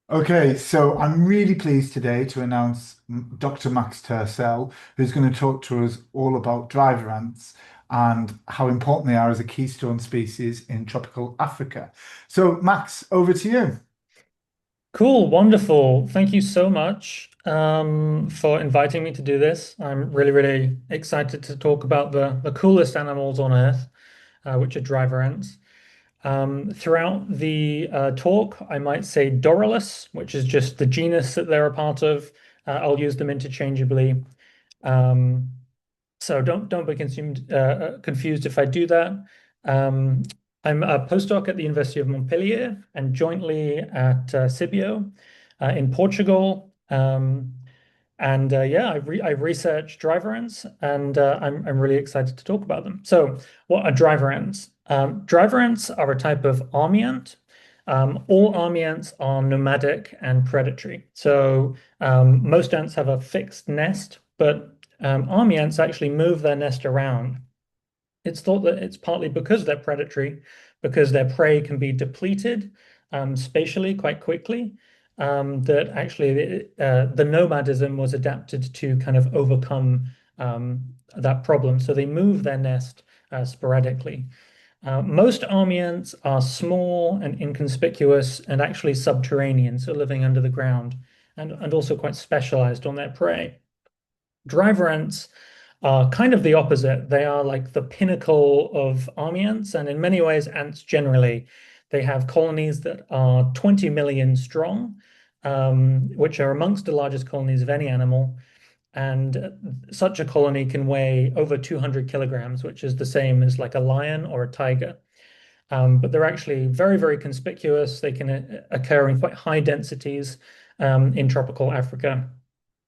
Okay, so I'm really pleased today to announce Dr. Max Tercel, who's going to talk to us all about driver ants and how important they are as a keystone species in tropical Africa. So, Max, over to you. Cool, wonderful. Thank you so much for inviting me to do this. I'm really, really excited to talk about the coolest animals on Earth, which are driver ants. Throughout the talk, I might say Doralus, which is just the genus that they're a part of. I'll use them interchangeably. Um, so don't be confused if I do that. Um, I'm a postdoc at the University of Montpellier and jointly at Cibio in Portugal. And yeah, I research driver ants, and I'm really excited to talk about them. So, what are driver ants? Driver ants are a type of army ant. All army ants are nomadic and predatory. So most ants have a fixed nest, but army ants actually move their nest around. It's thought that it's partly because they're predatory, because their prey can be depleted spatially quite quickly, that actually the nomadism was adapted to kind of overcome that problem. So they move their nest sporadically. Most army ants are small and inconspicuous and actually subterranean, so living under the ground, and also quite specialized on their prey. Driver ants are kind of the opposite. They are like the pinnacle of army ants, and in many ways, ants generally. They have colonies that are 20 million strong, which are amongst the largest colonies of any animal. And such a colony can weigh over 200 kilograms, which is the same as like a lion or a tiger. But they're actually very, very conspicuous. They can occur in quite high densities in tropical Africa,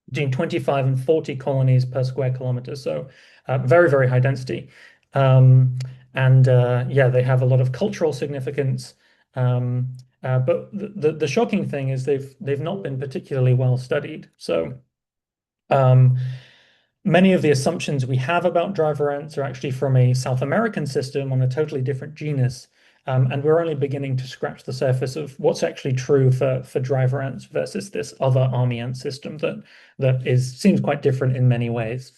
between 25 and 40 colonies per square kilometer. So very, very high density. Um, and yeah, they have a lot of cultural significance. But the shocking thing is they've not been particularly well studied. So um, many of the assumptions we have about driver ants are actually from a South American system on a totally different genus. And we're only beginning to scratch the surface of what's actually true for driver ants versus this other army ant system that seems quite different in many ways.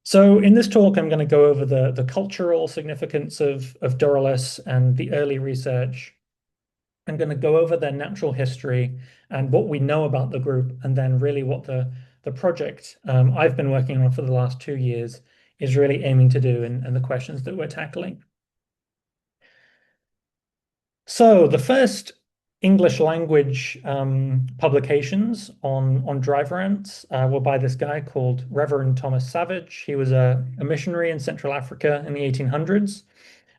So in this talk, I'm going to go over the cultural significance of Doralus and the early research. I'm going to go over their natural history and what we know about the group, and then really what the project I've been working on for the last 2 years is really aiming to do and the questions that we're tackling. So the first English language publications on driver ants were by this guy called Reverend Thomas Savage. He was a missionary in Central Africa in the 1800s.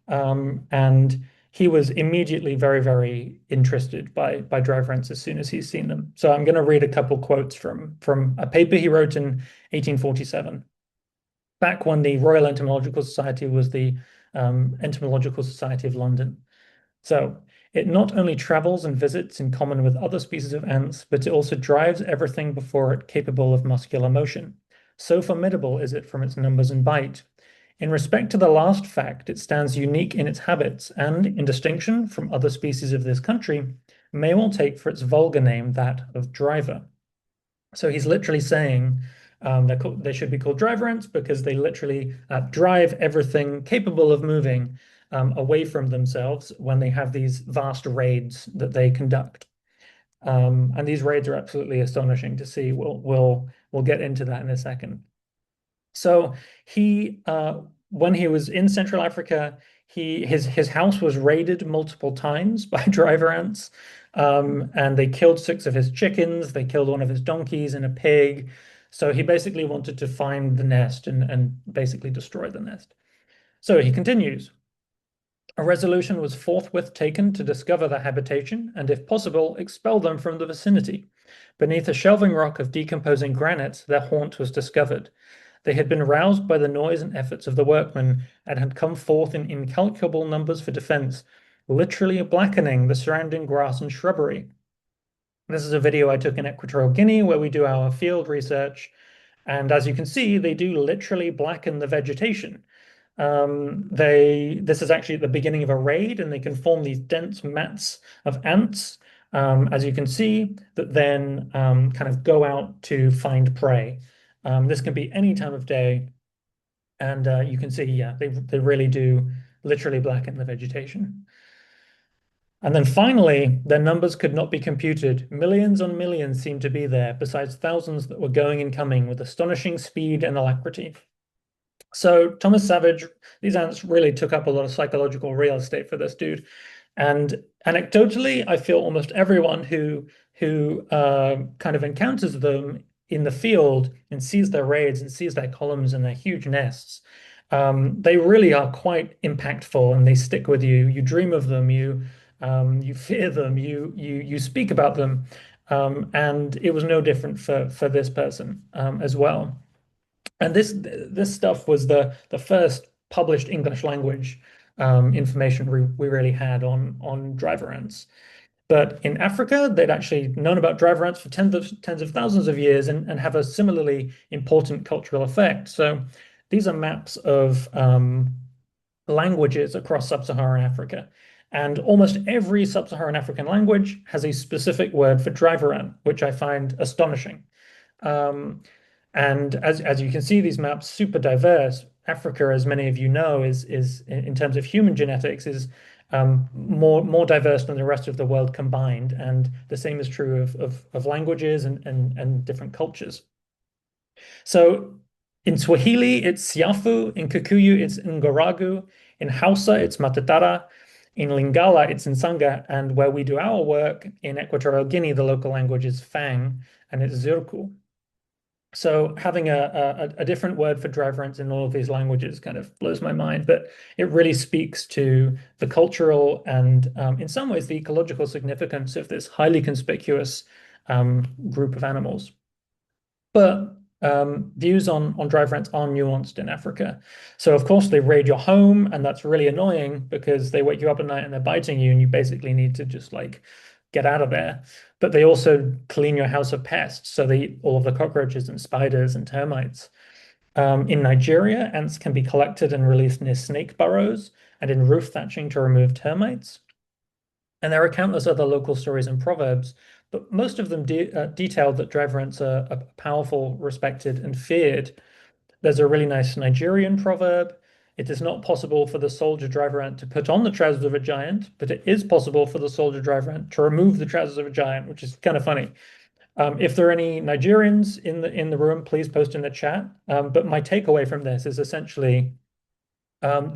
And he was immediately very, very interested by driver ants as soon as he's seen them. So I'm going to read a couple quotes from a paper he wrote in 1847, back when the Royal Entomological Society was the Entomological Society of London. So it not only travels and visits in common with other species of ants, but it also drives everything before it capable of muscular motion. So formidable is it from its numbers and bite. In respect to the last fact, it stands unique in its habits, and, in distinction from other species of this country, may well take for its vulgar name that of driver. So he's literally saying they should be called driver ants because they literally drive everything capable of moving away from themselves when they have these vast raids that they conduct. And these raids are absolutely astonishing to see. We'll get into that in a second. So he, when he was in Central Africa, his house was raided multiple times by driver ants, and they killed six of his chickens. They killed one of his donkeys and a pig. So he basically wanted to find the nest and basically destroy the nest. So he continues. A resolution was forthwith taken to discover their habitation and, if possible, expel them from the vicinity. Beneath a shelving rock of decomposing granite, their haunt was discovered. They had been roused by the noise and efforts of the workmen and had come forth in incalculable numbers for defense, literally blackening the surrounding grass and shrubbery. This is a video I took in Equatorial Guinea where we do our field research. And as you can see, they do literally blacken the vegetation. This is actually at the beginning of a raid, and they can form these dense mats of ants as you can see, that then kind of go out to find prey. This can be any time of day, and you can see, yeah, they really do literally blacken the vegetation. And then finally, their numbers could not be computed. Millions on millions seemed to be there, besides thousands that were going and coming with astonishing speed and alacrity. So Thomas Savage, these ants really took up a lot of psychological real estate for this dude. And anecdotally, I feel almost everyone who kind of encounters them in the field and sees their raids and sees their columns and their huge nests, they really are quite impactful and they stick with you. You dream of them, you fear them, you speak about them, and it was no different for this person as well. And this stuff was the first published English language information we really had on driver ants. But in Africa, they'd actually known about driver ants for tens of thousands of years and have a similarly important cultural effect. So these are maps of languages across sub-Saharan Africa. And almost every sub-Saharan African language has a specific word for driver ant, which I find astonishing. Um, and as you can see, these maps super diverse. Africa, as many of you know, is in terms of human genetics, is more diverse than the rest of the world combined. And the same is true of languages and different cultures. So in Swahili, it's Siafu. In Kikuyu, it's Ngoragu. In Hausa, it's Matatara. In Lingala, it's Nsanga. And where we do our work in Equatorial Guinea, the local language is Fang, and it's Zirku. So having a different word for driver ants in all of these languages kind of blows my mind, but it really speaks to the cultural and in some ways the ecological significance of this highly conspicuous group of animals. But views on driver ants are nuanced in Africa. So of course they raid your home, and that's really annoying because they wake you up at night and they're biting you, and you basically need to just like get out of there. But they also clean your house of pests, so they eat all of the cockroaches and spiders and termites. In Nigeria, ants can be collected and released near snake burrows and in roof thatching to remove termites. And there are countless other local stories and proverbs, but most of them detailed that driver ants are powerful, respected, and feared. There's a really nice Nigerian proverb. It is not possible for the soldier driver ant to put on the trousers of a giant, but it is possible for the soldier driver ant to remove the trousers of a giant, which is kind of funny. If there are any Nigerians in the room, please post in the chat. But my takeaway from this is essentially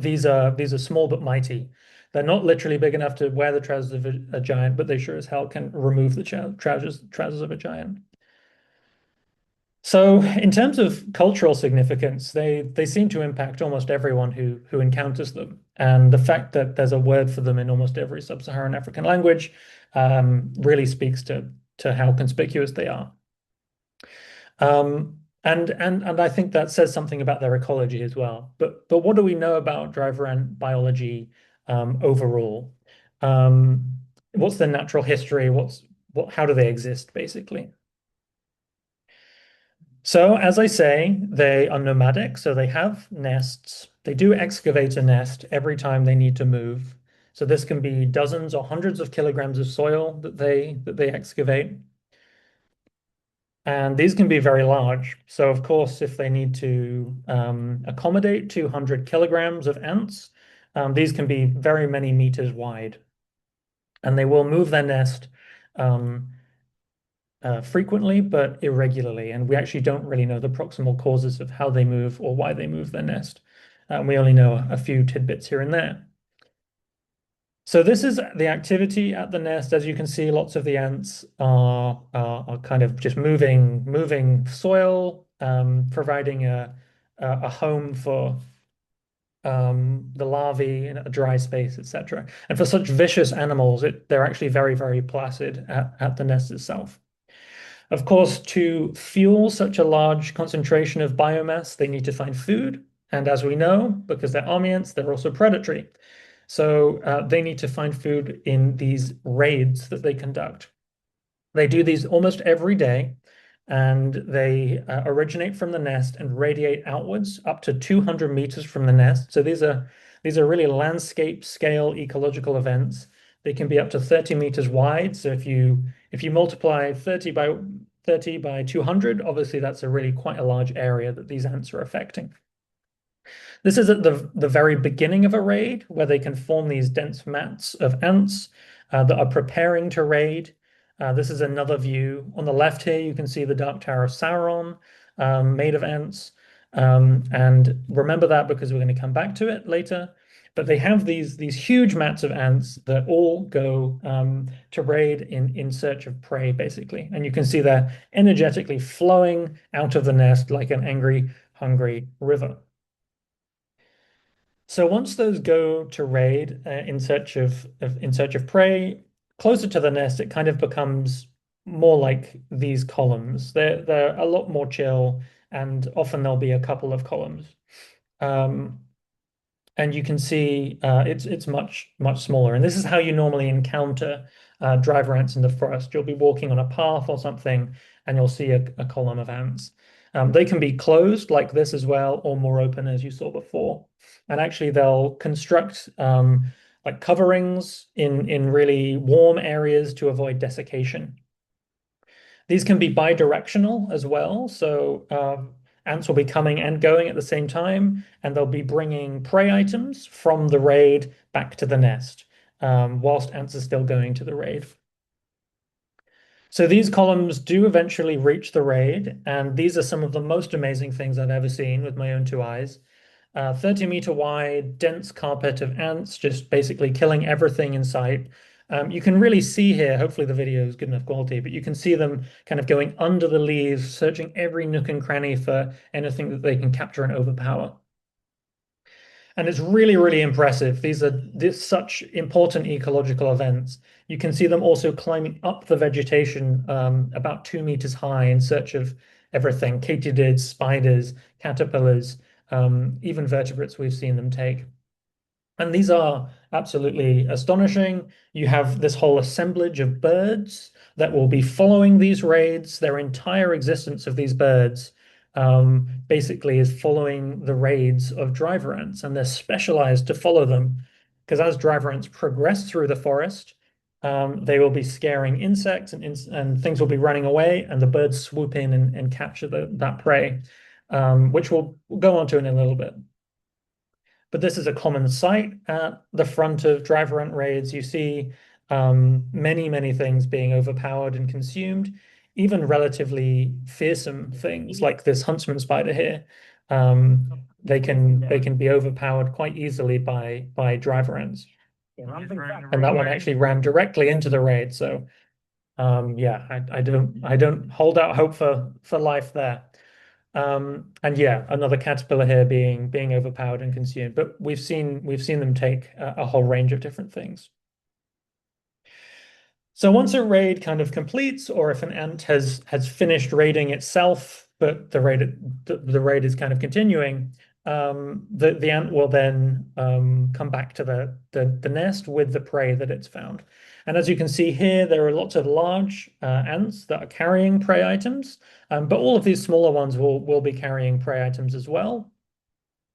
these are small but mighty. They're not literally big enough to wear the trousers of a giant, but they sure as hell can remove the trousers of a giant. So, in terms of cultural significance, they seem to impact almost everyone who encounters them. And the fact that there's a word for them in almost every sub-Saharan African language really speaks to how conspicuous they are. And I think that says something about their ecology as well. But what do we know about driver ant biology overall? What's their natural history? How do they exist, basically? So, as I say, they are nomadic, so they have nests. They do excavate a nest every time they need to move. So this can be dozens or hundreds of kilograms of soil that they excavate. And these can be very large. So of course, if they need to accommodate 200 kilograms of ants, these can be very many meters wide. And they will move their nest frequently, but irregularly. And we actually don't really know the proximal causes of how they move or why they move their nest. We only know a few tidbits here and there. So this is the activity at the nest. As you can see, lots of the ants are kind of just moving soil, providing a home for the larvae in a dry space, etc. And for such vicious animals, they're actually very, very placid at the nest itself. Of course, to fuel such a large concentration of biomass, they need to find food. And as we know, because they're army ants, they're also predatory. So they need to find food in these raids that they conduct. They do these almost every day, and they originate from the nest and radiate outwards up to 200 meters from the nest. So these are really landscape scale ecological events They can be up to 30 meters wide. So if you multiply 30 by 200, obviously that's a really quite a large area that these ants are affecting. This is at the very beginning of a raid where they can form these dense mats of ants that are preparing to raid. This is another view. On the left here, you can see the Dark Tower of Sauron made of ants. And remember that because we're going to come back to it later. But they have these huge mats of ants that all go to raid in search of prey, basically. And you can see they're energetically flowing out of the nest like an angry, hungry river. So once those go to raid in search of prey, closer to the nest, it kind of becomes more like these columns. They're a lot more chill, and often there'll be a couple of columns. Um, and you can see it's much smaller. And this is how you normally encounter driver ants in the forest. You'll be walking on a path or something, and you'll see a column of ants. They can be closed like this as well, or more open as you saw before. And actually, they'll construct like coverings in really warm areas to avoid desiccation. These can be bidirectional as well. So ants will be coming and going at the same time, and they'll be bringing prey items from the raid back to the nest, whilst ants are still going to the raid. So these columns do eventually reach the raid, and these are some of the most amazing things I've ever seen with my own two eyes. 30-meter wide, dense carpet of ants, just basically killing everything in sight. You can really see here, hopefully the video is good enough quality, but you can see them kind of going under the leaves, searching every nook and cranny for anything that they can capture and overpower. And it's really, really impressive. These are such important ecological events. You can see them also climbing up the vegetation about 2 meters high in search of everything, katydids, spiders, caterpillars, even vertebrates we've seen them take. And these are absolutely astonishing. You have this whole assemblage of birds that will be following these raids. Their entire existence of these birds basically is following the raids of driver ants, and they're specialized to follow them because as driver ants progress through the forest, they will be scaring insects and things will be running away, and the birds swoop in and capture that prey, which we'll go on to in a little bit. But this is a common sight at the front of driver ant raids. You see many things being overpowered and consumed, even relatively fearsome things like this huntsman spider here. They can be overpowered quite easily by driver ants. And that one actually ran directly into the raid. So yeah, I don't hold out hope for life there. And yeah, another caterpillar here being overpowered and consumed. But we've seen them take a whole range of different things. So once a raid kind of completes, or if an ant has finished raiding itself, but the raid is kind of continuing, the ant will then come back to the nest with the prey that it's found. And as you can see here, there are lots of large ants that are carrying prey items, but all of these smaller ones will be carrying prey items as well.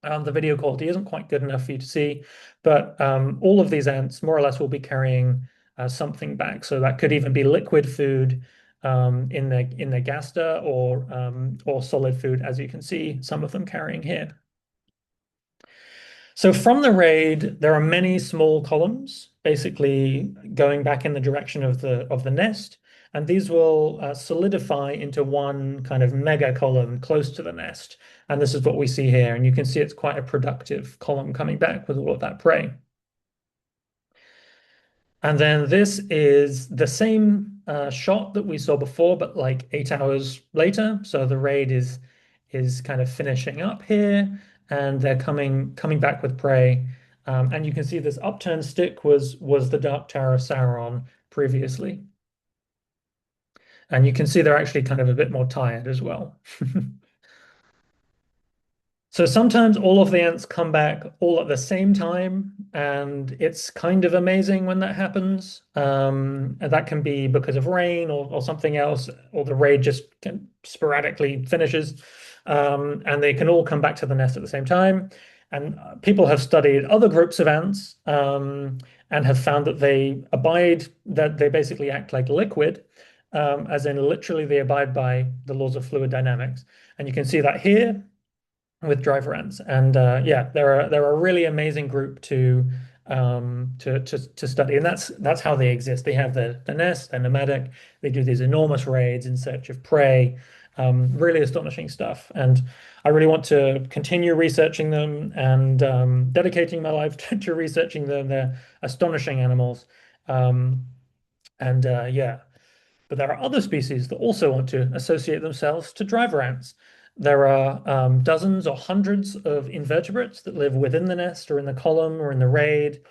The video quality isn't quite good enough for you to see, but all of these ants more or less will be carrying something back. So that could even be liquid food in their gaster, or solid food, as you can see some of them carrying here. So from the raid, there are many small columns, basically going back in the direction of the nest, and these will solidify into one kind of mega column close to the nest. And this is what we see here, and you can see it's quite a productive column coming back with all of that prey. And then this is the same shot that we saw before, but like 8 hours later. So the raid is kind of finishing up here, and they're coming back with prey. And you can see this upturned stick was the Dark Tower of Sauron previously. And you can see they're actually kind of a bit more tired as well. So sometimes all of the ants come back all at the same time, and it's kind of amazing when that happens. And that can be because of rain or something else, or the raid just sporadically finishes. And they can all come back to the nest at the same time. And people have studied other groups of ants, and have found that they basically act like liquid, as in literally they abide by the laws of fluid dynamics. And you can see that here with driver ants. And yeah, they're a really amazing group to study, and that's how they exist. They have the nest, they're nomadic, they do these enormous raids in search of prey. Really astonishing stuff. And I really want to continue researching them and dedicating my life to researching them. They're astonishing animals. Um, and yeah. But there are other species that also want to associate themselves to driver ants. There are dozens or hundreds of invertebrates that live within the nest or in the column or in the raid.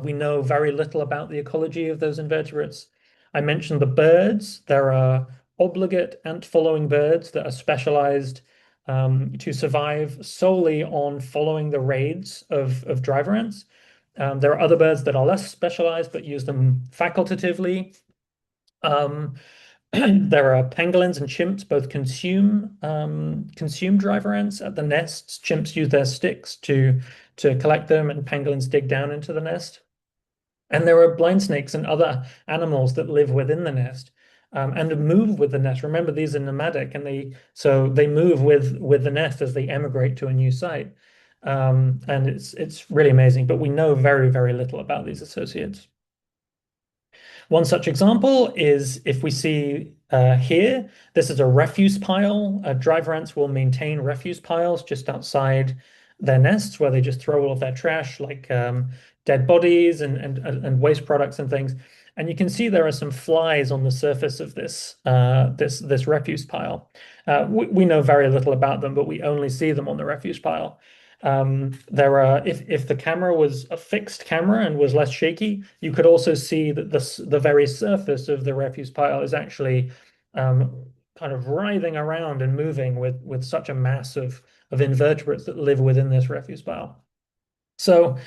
We know very little about the ecology of those invertebrates. I mentioned the birds. There are obligate ant-following birds that are specialized to survive solely on following the raids of driver ants. There are other birds that are less specialized but use them facultatively. Um, there are pangolins and chimps both consume driver ants at the nests. Chimps use their sticks to collect them, and pangolins dig down into the nest. And there are blind snakes and other animals that live within the nest and move with the nest. Remember, these are nomadic, and they move with the nest as they emigrate to a new site. And it's really amazing. But we know very, very little about these associates. One such example is if we see here, this is a refuse pile. Driver ants will maintain refuse piles just outside their nests where they just throw all of their trash, like dead bodies and waste products and things. And you can see there are some flies on the surface of this refuse pile. We know very little about them, but we only see them on the refuse pile. If the camera was a fixed camera and was less shaky, you could also see that the very surface of the refuse pile is actually kind of writhing around and moving with such a mass of invertebrates that live within this refuse pile. So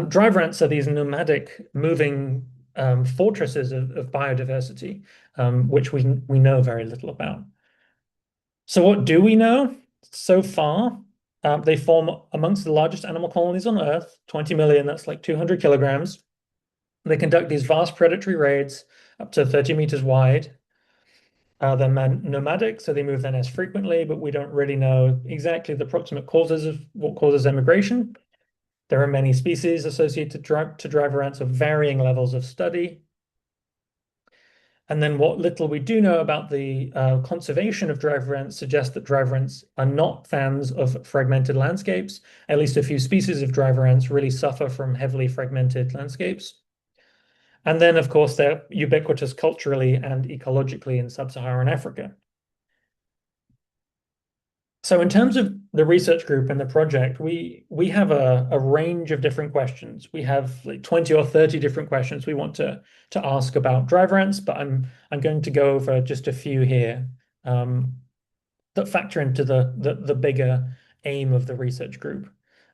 driver ants are these nomadic moving fortresses of biodiversity, which we know very little about. So what do we know so far? They form amongst the largest animal colonies on Earth, 20 million, that's like 200 kilograms. They conduct these vast predatory raids up to 30 meters wide. They're nomadic, so they move their nest frequently, but we don't really know exactly the proximate causes of what causes emigration. There are many species associated to driver ants of varying levels of study. And then what little we do know about the conservation of driver ants suggests that driver ants are not fans of fragmented landscapes. At least a few species of driver ants really suffer from heavily fragmented landscapes. And then, of course, they're ubiquitous culturally and ecologically in sub-Saharan Africa. So in terms of the research group and the project, we have a range of different questions. We have like 20 or 30 different questions we want to ask about driver ants, but I'm going to go over just a few here that factor into the bigger aim of the research group,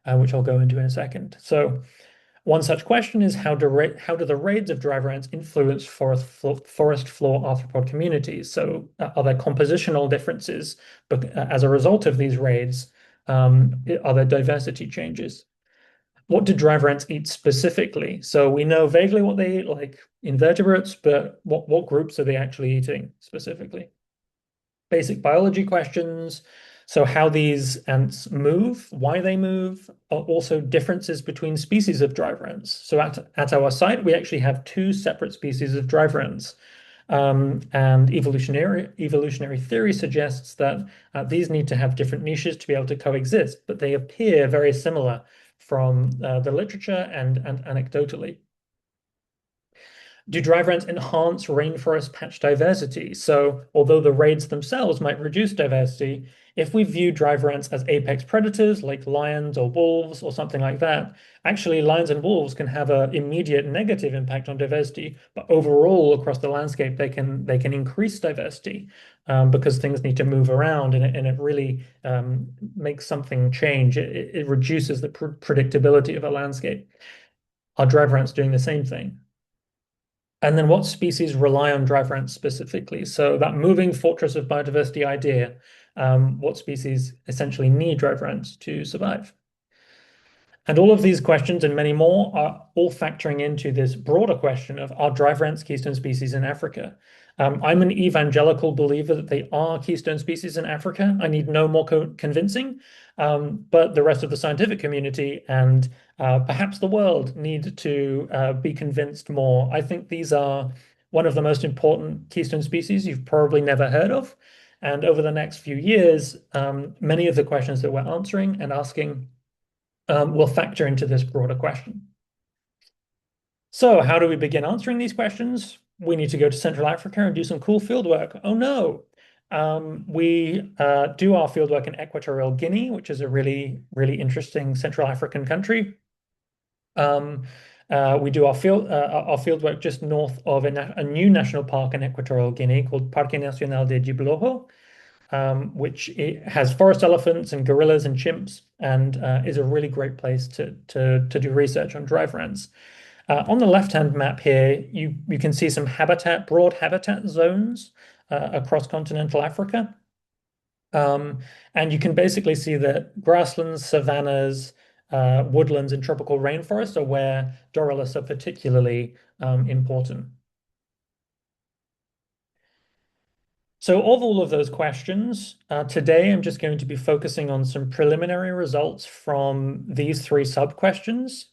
which I'll go into in a second. So one such question is how do the raids of driver ants influence forest floor arthropod communities? So are there compositional differences as a result of these raids? Are there diversity changes? What do driver ants eat specifically? So we know vaguely what they eat, like invertebrates, but what groups are they actually eating specifically? Basic biology questions. So how these ants move, why they move, are also differences between species of driver ants. So at our site, we actually have two separate species of driver ants. And evolutionary theory suggests that these need to have different niches to be able to coexist, but they appear very similar from the literature and anecdotally. Do driver ants enhance rainforest patch diversity? So although the raids themselves might reduce diversity, if we view driver ants as apex predators like lions or wolves or something like that, actually lions and wolves can have an immediate negative impact on diversity, but overall across the landscape they can increase diversity because things need to move around and it really makes something change. It reduces the predictability of a landscape. Are driver ants doing the same thing? And then what species rely on driver ants specifically? So that moving fortress of biodiversity idea, what species essentially need driver ants to survive? And all of these questions and many more are all factoring into this broader question of are driver ants keystone species in Africa? I'm an evangelical believer that they are keystone species in Africa. I need no more convincing, but the rest of the scientific community and perhaps the world need to be convinced more. I think these are one of the most important keystone species you've probably never heard of. And over the next few years, many of the questions that we're answering and asking will factor into this broader question. So how do we begin answering these questions? We need to go to Central Africa and do some cool field work. Oh no. We do our field work in Equatorial Guinea, which is a really, really interesting Central African country. We do our field work just north of a new national park in Equatorial Guinea called Parque Nacional de Djiblojo, which it has forest elephants and gorillas and chimps, and is a really great place to do research on driver ants. On the left-hand map here, you can see some broad habitat zones across continental Africa. And you can basically see that grasslands, savannas, woodlands, and tropical rainforests are where Doralus are particularly important. So of all of those questions, today I'm just going to be focusing on some preliminary results from these three sub-questions.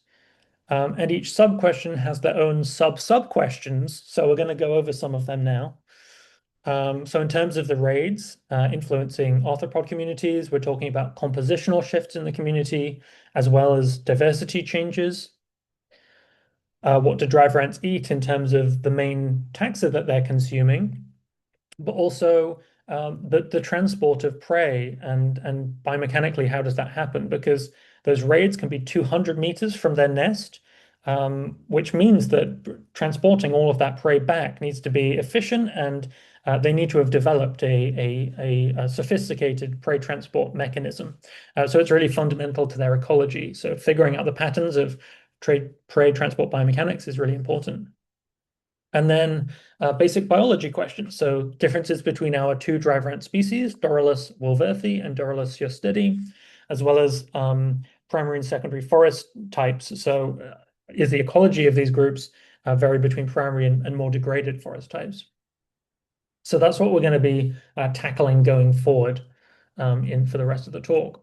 And each sub-question has their own sub-sub-questions, so we're going to go over some of them now. So in terms of the raids influencing arthropod communities, we're talking about compositional shifts in the community, as well as diversity changes. What do driver ants eat in terms of the main taxa that they're consuming, but also the transport of prey and biomechanically, how does that happen? Because those raids can be 200 meters from their nest, which means that transporting all of that prey back needs to be efficient, and they need to have developed a sophisticated prey transport mechanism. So it's really fundamental to their ecology. So figuring out the patterns of prey transport biomechanics is really important. And then basic biology questions. So differences between our two driver ant species, Doralus woolworthi and Doralus yostedi, as well as primary and secondary forest types. So is the ecology of these groups vary between primary and more degraded forest types? So that's what we're going to be tackling going forward for the rest of the talk.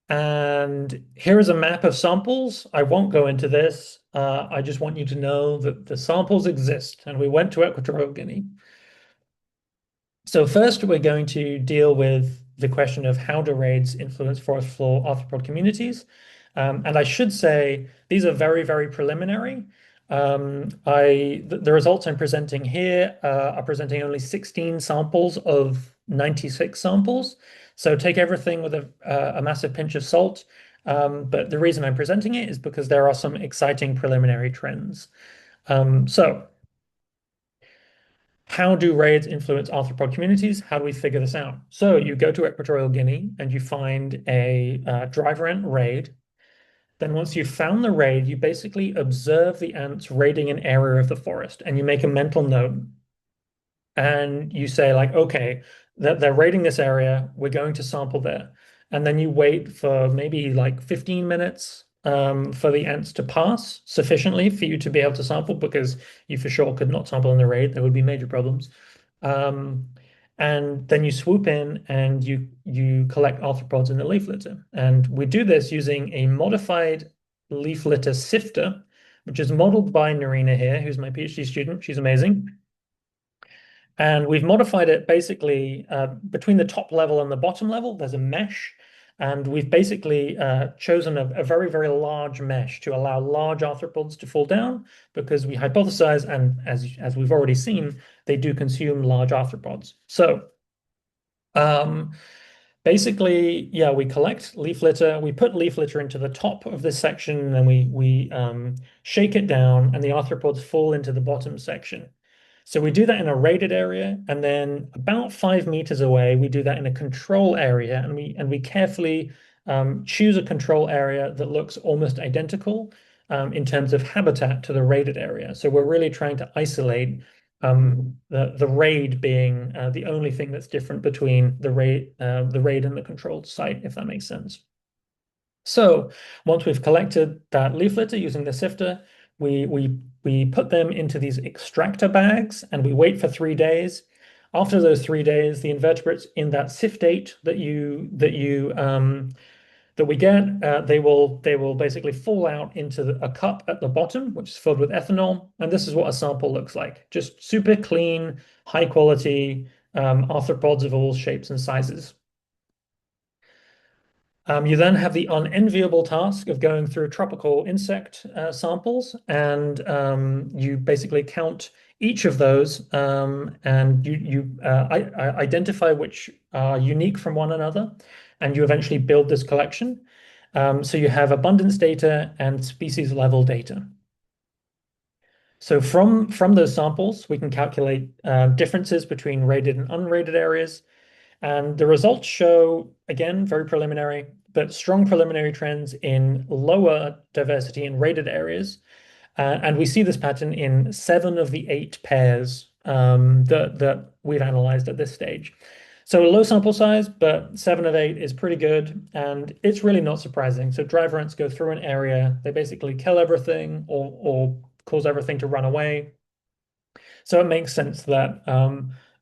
And here is a map of samples. I won't go into this. I just want you to know that the samples exist, and we went to Equatorial Guinea. So first, we're going to deal with the question of how do raids influence forest floor arthropod communities. And I should say these are very, very preliminary. The results I'm presenting here are presenting only 16 samples of 96 samples. So take everything with a massive pinch of salt. But the reason I'm presenting it is because there are some exciting preliminary trends. So how do raids influence arthropod communities? How do we figure this out? So you go to Equatorial Guinea and you find a driver ant raid. Then once you've found the raid, you basically observe the ants raiding an area of the forest, and you make a mental note. And you say like, okay, they're raiding this area, we're going to sample there. And then you wait for maybe like 15 minutes for the ants to pass sufficiently for you to be able to sample, because you for sure could not sample in the raid. There would be major problems. And then you swoop in and you collect arthropods in the leaf litter. And we do this using a modified leaf litter sifter, which is modeled by Narina here, who's my PhD student. She's amazing. And we've modified it basically between the top level and the bottom level, there's a mesh. And we've basically chosen a very, very large mesh to allow large arthropods to fall down, because we hypothesize, and as we've already seen, they do consume large arthropods. So basically, yeah, we collect leaf litter, we put leaf litter into the top of this section, and we shake it down, and the arthropods fall into the bottom section. So we do that in a raided area, and then about 5 meters away, we do that in a control area, and we carefully choose a control area that looks almost identical in terms of habitat to the raided area. So we're really trying to isolate the raid being the only thing that's different between the raid and the controlled site, if that makes sense. So once we've collected that leaf litter using the sifter, we put them into these extractor bags and we wait for 3 days. After those 3 days, the invertebrates in that siftate that we get, they will basically fall out into a cup at the bottom, which is filled with ethanol, and this is what a sample looks like: just super clean, high quality arthropods of all shapes and sizes. You then have the unenviable task of going through tropical insect samples, and you basically count each of those, and you identify which are unique from one another, and you eventually build this collection. So you have abundance data and species level data. So from those samples, we can calculate differences between rated and unrated areas. And the results show, again, very preliminary, but strong preliminary trends in lower diversity in rated areas. And we see this pattern in 7 of the 8 pairs that we've analyzed at this stage. So a low sample size, but 7 of 8 is pretty good. And it's really not surprising. So driver ants go through an area, they basically kill everything or cause everything to run away. So it makes sense that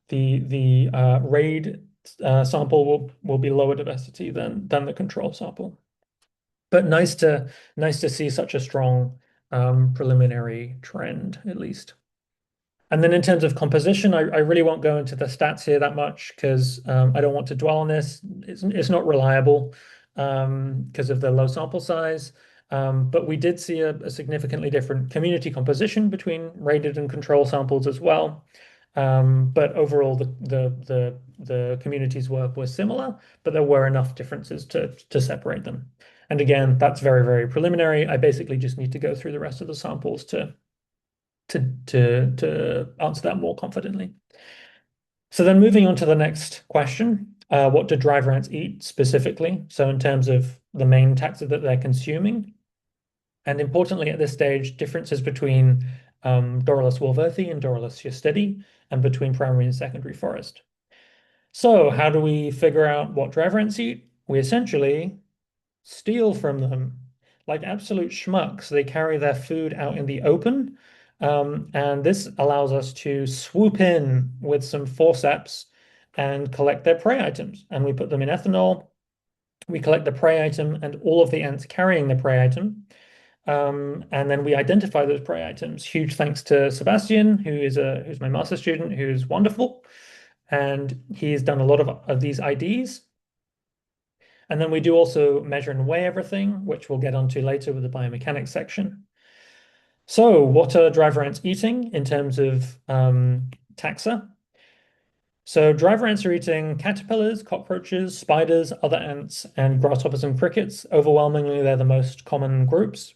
the raid sample will be lower diversity than the control sample. But nice to see such a strong preliminary trend, at least. And then in terms of composition, I really won't go into the stats here that much because I don't want to dwell on this. It's not reliable because of the low sample size. But we did see a significantly different community composition between rated and control samples as well. But overall, the communities were similar, but there were enough differences to separate them. And again, that's very, very preliminary. I basically just need to go through the rest of the samples to answer that more confidently. So then moving on to the next question, what do driver ants eat specifically? So in terms of the main taxa that they're consuming, and importantly at this stage, differences between Doralus wolworthii and Doralus schistidi, and between primary and secondary forest. So how do we figure out what driver ants eat? We essentially steal from them. Like absolute schmucks, they carry their food out in the open. And this allows us to swoop in with some forceps and collect their prey items. And we put them in ethanol. We collect the prey item and all of the ants carrying the prey item. And then we identify those prey items. Huge thanks to Sebastian, who's my master student, who's wonderful. And he's done a lot of these IDs. And then we do also measure and weigh everything, which we'll get onto later with the biomechanics section. So what are driver ants eating in terms of taxa? So driver ants are eating caterpillars, cockroaches, spiders, other ants, and grasshoppers and crickets. Overwhelmingly, they're the most common groups.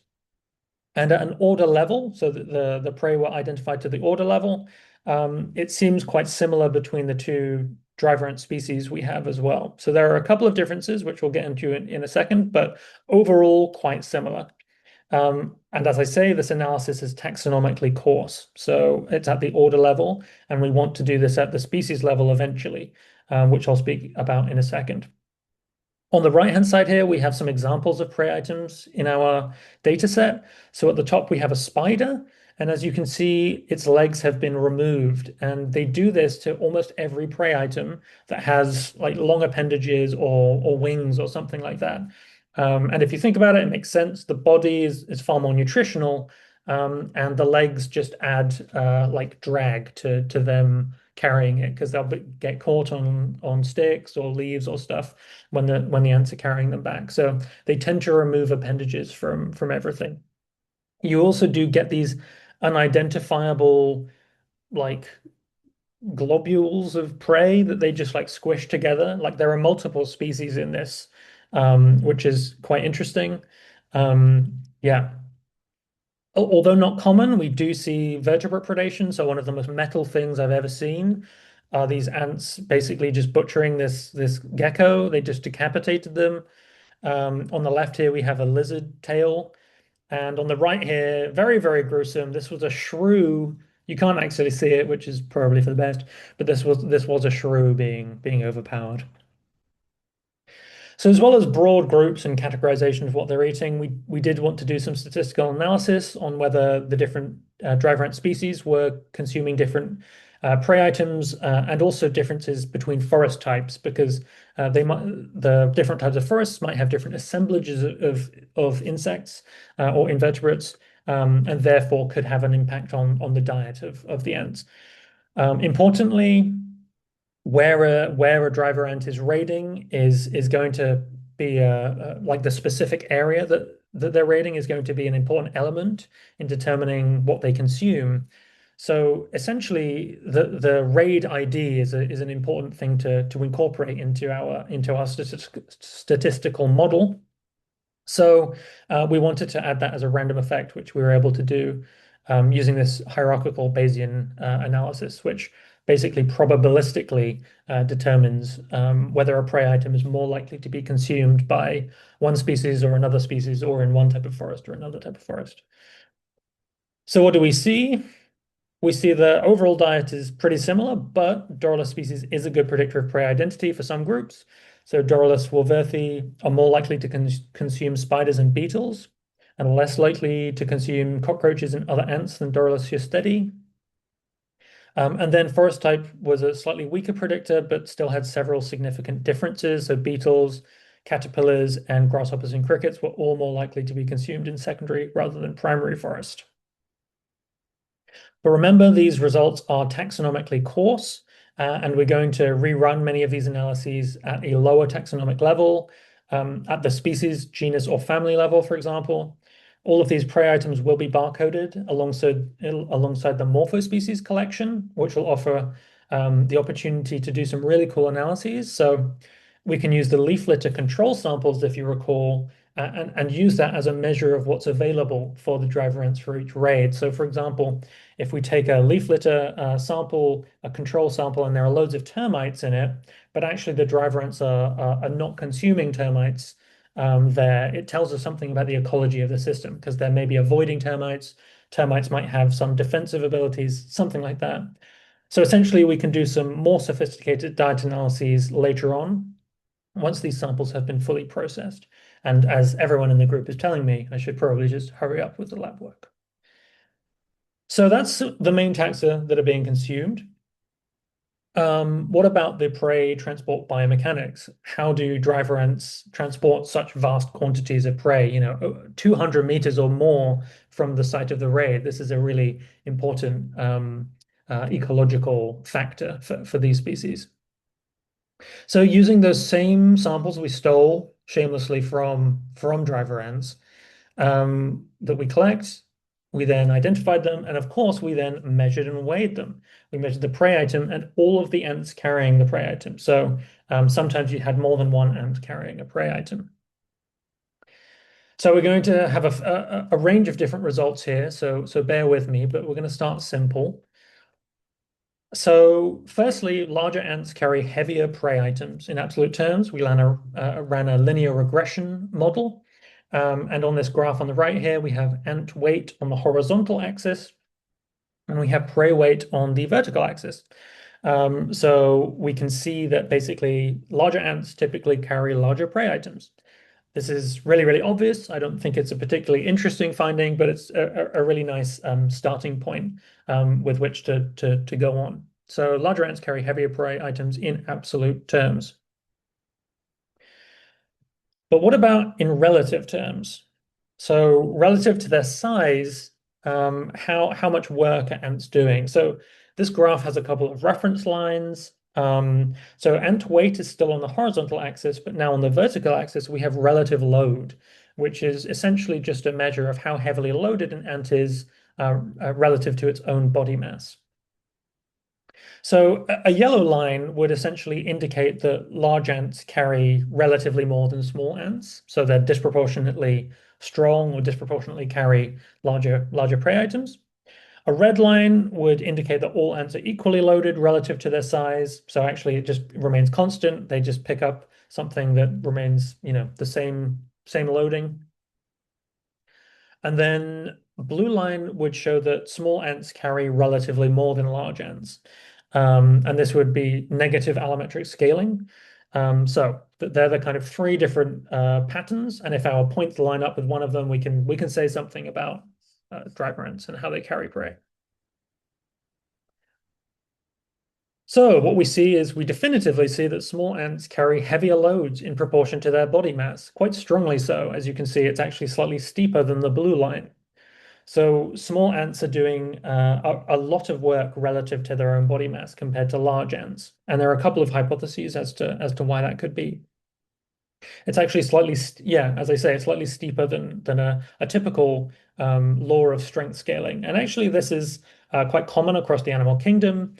And at an order level, so that the prey were identified to the order level, it seems quite similar between the two driver ant species we have as well. So there are a couple of differences, which we'll get into in a second, but overall quite similar. And as I say, this analysis is taxonomically coarse. So it's at the order level, and we want to do this at the species level eventually, which I'll speak about in a second. On the right-hand side here, we have some examples of prey items in our data set. So at the top, we have a spider. And as you can see, its legs have been removed. And they do this to almost every prey item that has like long appendages or wings or something like that. And if you think about it, it makes sense. The body is far more nutritional, and the legs just add like drag to them carrying it because they'll get caught on sticks or leaves or stuff when the ants are carrying them back. So they tend to remove appendages from everything. You also do get these unidentifiable like globules of prey that they just like squish together. Like there are multiple species in this, which is quite interesting. Yeah. Although not common, we do see vertebrate predation. So one of the most metal things I've ever seen are these ants basically just butchering this gecko. They just decapitated them. On the left here, we have a lizard tail. And on the right here, very, very gruesome. This was a shrew. You can't actually see it, which is probably for the best, but this was a shrew being overpowered. So as well as broad groups and categorization of what they're eating, we did want to do some statistical analysis on whether the different driver ant species were consuming different prey items and also differences between forest types because the different types of forests might have different assemblages of insects or invertebrates and therefore could have an impact on the diet of the ants. Importantly, where a driver ant is raiding is going to be like the specific area that they're raiding is going to be an important element in determining what they consume. So essentially, the raid ID is an important thing to incorporate into our statistical model. So we wanted to add that as a random effect, which we were able to do using this hierarchical Bayesian analysis, which basically probabilistically determines whether a prey item is more likely to be consumed by one species or another species, or in one type of forest or another type of forest. So what do we see? We see the overall diet is pretty similar, but Doralus species is a good predictor of prey identity for some groups. So Doralus wolverthi are more likely to consume spiders and beetles, and less likely to consume cockroaches and other ants than Doralus hustedi. And then forest type was a slightly weaker predictor, but still had several significant differences. So beetles, caterpillars, and grasshoppers and crickets were all more likely to be consumed in secondary rather than primary forest. But remember, these results are taxonomically coarse, and we're going to rerun many of these analyses at a lower taxonomic level, at the species, genus, or family level, for example. All of these prey items will be barcoded alongside the morphospecies collection, which will offer the opportunity to do some really cool analyses. So we can use the leaf litter control samples, if you recall, and use that as a measure of what's available for the driver ants for each raid. So for example, if we take a leaf litter sample, a control sample, and there are loads of termites in it, but actually the driver ants are not consuming termites, there, it tells us something about the ecology of the system because they may be avoiding termites. Termites might have some defensive abilities, something like that. So essentially, we can do some more sophisticated diet analyses later on once these samples have been fully processed. And as everyone in the group is telling me, I should probably just hurry up with the lab work. So that's the main taxa that are being consumed. What about the prey transport biomechanics? How do driver ants transport such vast quantities of prey, 200 meters or more from the site of the raid? This is a really important ecological factor for these species. So using those same samples we stole shamelessly from driver ants that we collect, we then identified them, and of course, we then measured and weighed them. We measured the prey item and all of the ants carrying the prey item. So sometimes you had more than one ant carrying a prey item. So we're going to have a range of different results here. So bear with me, but we're going to start simple. So firstly, larger ants carry heavier prey items in absolute terms. We ran a linear regression model. And on this graph on the right here, we have ant weight on the horizontal axis, and we have prey weight on the vertical axis. So we can see that basically larger ants typically carry larger prey items. This is really, really obvious. I don't think it's a particularly interesting finding, but it's a really nice starting point with which to go on. So larger ants carry heavier prey items in absolute terms. But what about in relative terms? So relative to their size, how much work are ants doing? So this graph has a couple of reference lines. So ant weight is still on the horizontal axis, but now on the vertical axis, we have relative load, which is essentially just a measure of how heavily loaded an ant is relative to its own body mass. So a yellow line would essentially indicate that large ants carry relatively more than small ants. So they're disproportionately strong or disproportionately carry larger prey items. A red line would indicate that all ants are equally loaded relative to their size. So actually it just remains constant. They just pick up something that remains, the same loading. And then a blue line would show that small ants carry relatively more than large ants. And this would be negative allometric scaling. So that they're the kind of three different patterns, and if our points line up with one of them, we can say something about driver ants and how they carry prey. So what we see is we definitively see that small ants carry heavier loads in proportion to their body mass, quite strongly so. As you can see, it's actually slightly steeper than the blue line. So small ants are doing a lot of work relative to their own body mass compared to large ants. And there are a couple of hypotheses as to why that could be. It's actually slightly, yeah, as I say, it's slightly steeper than a typical law of strength scaling. And actually, this is quite common across the animal kingdom.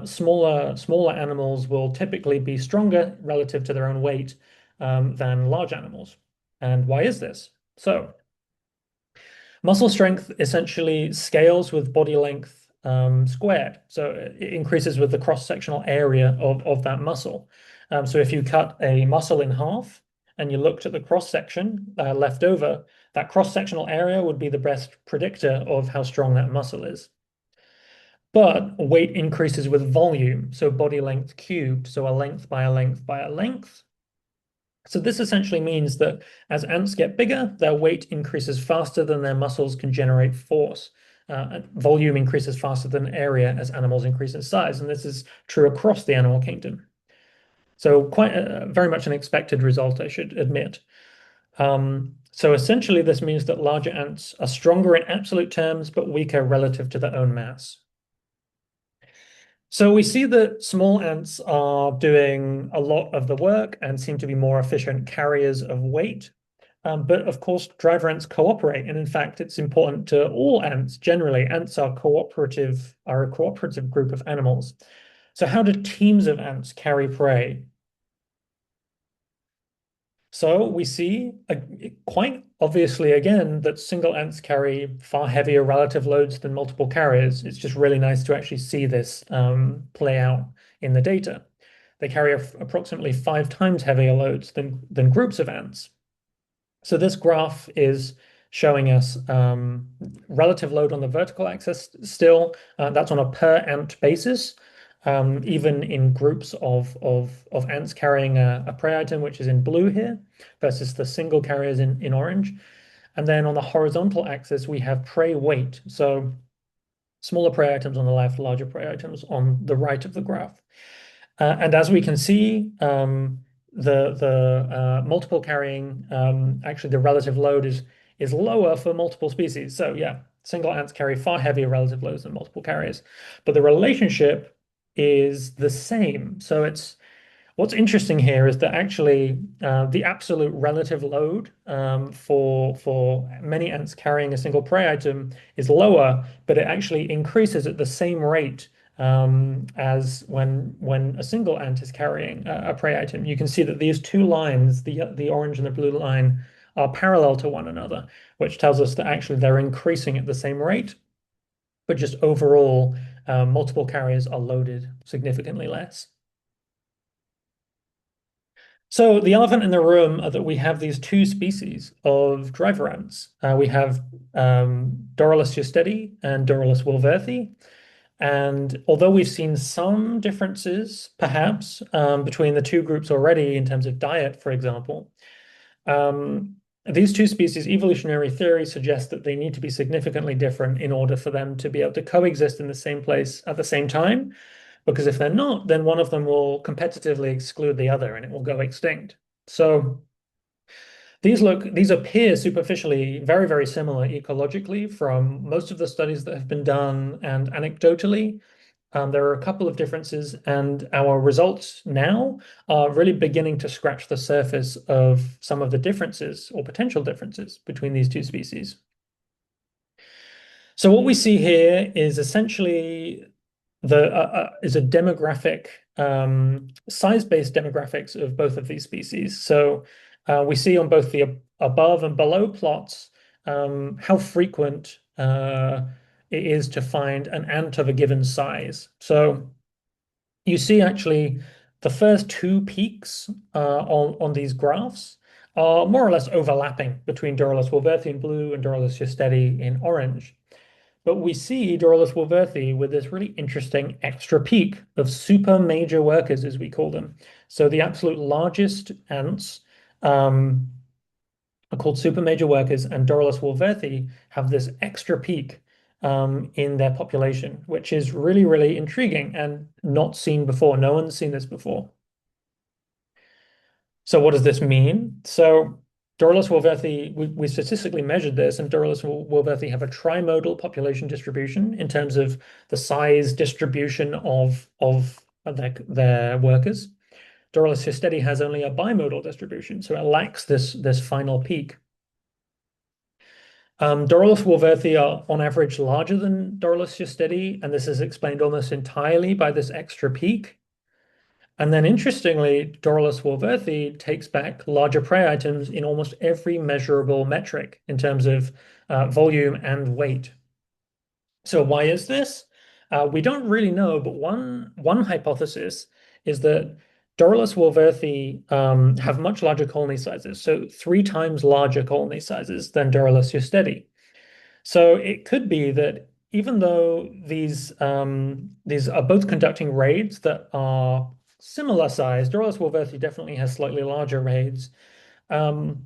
Smaller animals will typically be stronger relative to their own weight than large animals. And why is this? So, muscle strength essentially scales with body length squared. So it increases with the cross-sectional area of that muscle. So if you cut a muscle in half and you looked at the cross-section left over, that cross-sectional area would be the best predictor of how strong that muscle is. But weight increases with volume, so body length cubed, so a length by a length by a length. So this essentially means that as ants get bigger, their weight increases faster than their muscles can generate force. Volume increases faster than area as animals increase in size, and this is true across the animal kingdom. So quite very much an expected result, I should admit. So essentially, this means that larger ants are stronger in absolute terms, but weaker relative to their own mass. So we see that small ants are doing a lot of the work and seem to be more efficient carriers of weight. But of course, driver ants cooperate. And in fact, it's important to all ants generally. Ants are a cooperative group of animals. So how do teams of ants carry prey? So we see quite obviously again that single ants carry far heavier relative loads than multiple carriers. It's just really nice to actually see this play out in the data. They carry approximately 5 times heavier loads than groups of ants. So this graph is showing us relative load on the vertical axis still. That's on a per ant basis. Even in groups of ants carrying a prey item, which is in blue here, versus the single carriers in orange. And then on the horizontal axis, we have prey weight. So smaller prey items on the left, larger prey items on the right of the graph. And as we can see, the multiple carrying, actually the relative load is lower for multiple species. So yeah, single ants carry far heavier relative loads than multiple carriers. But the relationship is the same. So what's interesting here is that actually the absolute relative load for many ants carrying a single prey item is lower, but it actually increases at the same rate as when a single ant is carrying a prey item. You can see that these two lines, the orange and the blue line, are parallel to one another, which tells us that actually they're increasing at the same rate, but just overall, multiple carriers are loaded significantly less. So the elephant in the room are that we have these two species of driver ants. We have Doralus giustedi and Doralus woolworthi. And although we've seen some differences, perhaps, between the two groups already in terms of diet, for example, these two species, evolutionary theory suggests that they need to be significantly different in order for them to be able to coexist in the same place at the same time. Because if they're not, then one of them will competitively exclude the other and it will go extinct. So these appear superficially very, very similar ecologically from most of the studies that have been done and anecdotally. There are a couple of differences, and our results now are really beginning to scratch the surface of some of the differences or potential differences between these two species. So what we see here is essentially is a demographic, size-based demographics of both of these species. So we see on both the above and below plots how frequent it is to find an ant of a given size. So you see actually the first two peaks on these graphs are more or less overlapping between Doralus woolworthi in blue and Doralus giustedi in orange. But we see Doralus wolverthi with this really interesting extra peak of super major workers, as we call them. So the absolute largest ants um, are called super major workers, and Doralus wolverthi have this extra peak in their population, which is really, really intriguing and not seen before. No one's seen this before. So what does this mean? So Doralus wolverthi, we statistically measured this, and Doralus wolverthi have a trimodal population distribution in terms of the size distribution of their workers. Doralus hystedi has only a bimodal distribution, so it lacks this final peak. Doralus wolverthi are on average larger than Doralus hystedi, and this is explained almost entirely by this extra peak. And then interestingly, Doralus wolverthi takes back larger prey items in almost every measurable metric in terms of volume and weight. So why is this? We don't really know, but one hypothesis is that Doralus wolverthi have much larger colony sizes, so 3 times larger colony sizes than Doralus hystedi. So it could be that even though these are both conducting raids that are similar size, Doralus wolverthi definitely has slightly larger raids. Um,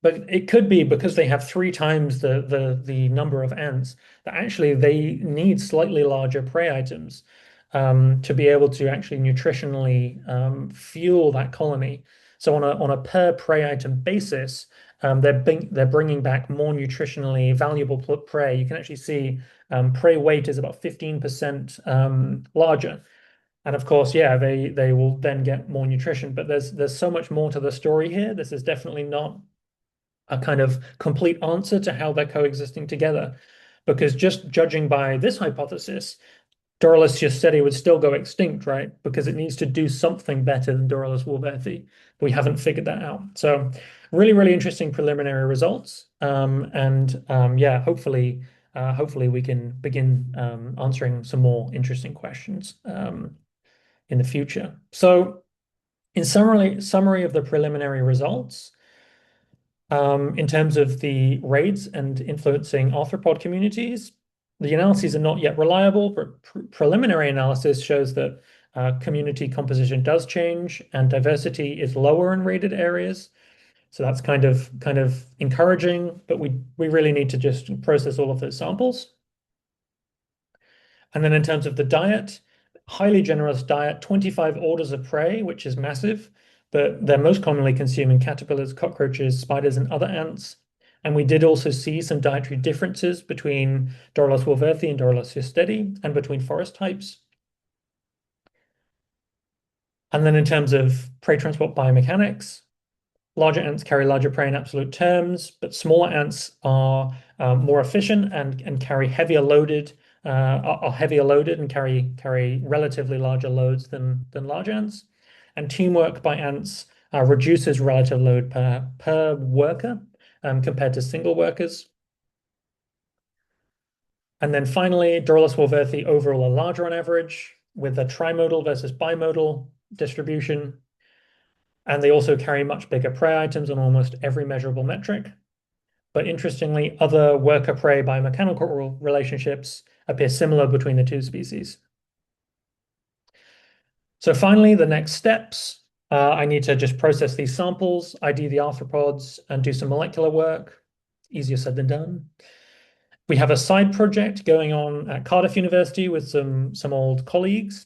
but it could be because they have 3 times the number of ants that actually they need slightly larger prey items to be able to actually nutritionally fuel that colony. So on a per prey item basis, they're bringing back more nutritionally valuable prey. You can actually see prey weight is about 15% larger. And of course, yeah, they will then get more nutrition. But there's so much more to the story here. This is definitely not a kind of complete answer to how they're coexisting together. Because just judging by this hypothesis, Doralus hystedi would still go extinct, right? Because it needs to do something better than Doralus wolverthi. We haven't figured that out. So really, really interesting preliminary results. Yeah, hopefully we can begin answering some more interesting questions in the future. So in summary of the preliminary results, in terms of the raids and influencing arthropod communities, the analyses are not yet reliable, but preliminary analysis shows that community composition does change and diversity is lower in raided areas. So that's kind of encouraging, but we really need to just process all of those samples. And then in terms of the diet, highly generous diet, 25 orders of prey, which is massive, but they're most commonly consuming caterpillars, cockroaches, spiders, and other ants. And we did also see some dietary differences between Doralus wolverthi and Doralus hystedi and between forest types. And then in terms of prey transport biomechanics, larger ants carry larger prey in absolute terms, but smaller ants are more efficient and carry heavier loaded are heavier loaded and carry relatively larger loads than large ants. And teamwork by ants reduces relative load per worker compared to single workers. And then finally, Doralus wolverthi overall are larger on average with a trimodal versus bimodal distribution. And they also carry much bigger prey items on almost every measurable metric. But interestingly, other worker-prey biomechanical relationships appear similar between the two species. So finally, the next steps, I need to just process these samples, ID the arthropods, and do some molecular work. Easier said than done. We have a side project going on at Cardiff University with some old colleagues.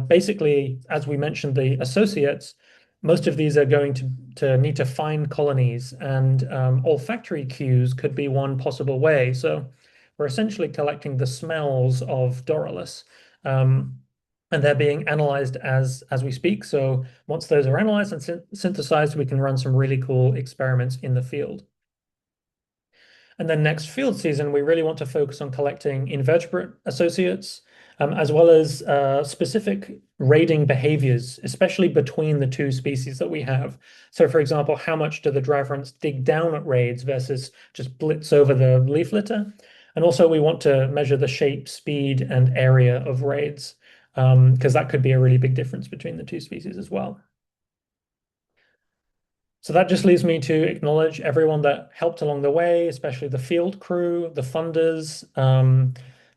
Basically, as we mentioned, the associates, most of these are going to need to find colonies, and olfactory cues could be one possible way. So we're essentially collecting the smells of Doralus, and they're being analyzed as we speak. So once those are analyzed and synthesized, we can run some really cool experiments in the field. And then next field season, we really want to focus on collecting invertebrate associates, as well as specific raiding behaviors, especially between the two species that we have. So for example, how much do the driver ants dig down at raids versus just blitz over the leaf litter? And also we want to measure the shape, speed, and area of raids, because that could be a really big difference between the two species as well. So that just leaves me to acknowledge everyone that helped along the way, especially the field crew, the funders.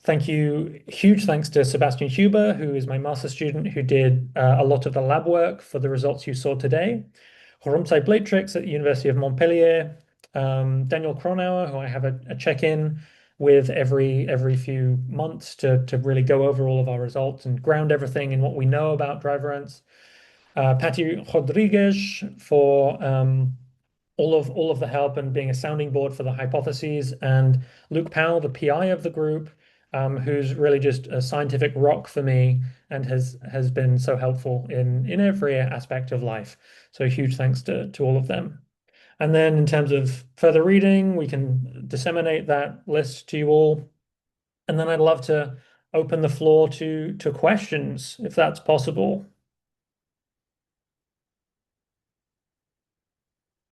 Thank you. Huge thanks to Sebastian Huber, who is my master's student, who did a lot of the lab work for the results you saw today. Horumzai Blatrix at the University of Montpellier. Daniel Kronauer, who I have a check-in with every few months to really go over all of our results and ground everything in what we know about driver ants. Patty Rodriguez for all of the help and being a sounding board for the hypotheses, and Luke Powell, the PI of the group, who's really just a scientific rock for me and has been so helpful in every aspect of life. So huge thanks to all of them. And then in terms of further reading, we can disseminate that list to you all. And then I'd love to open the floor to questions if that's possible.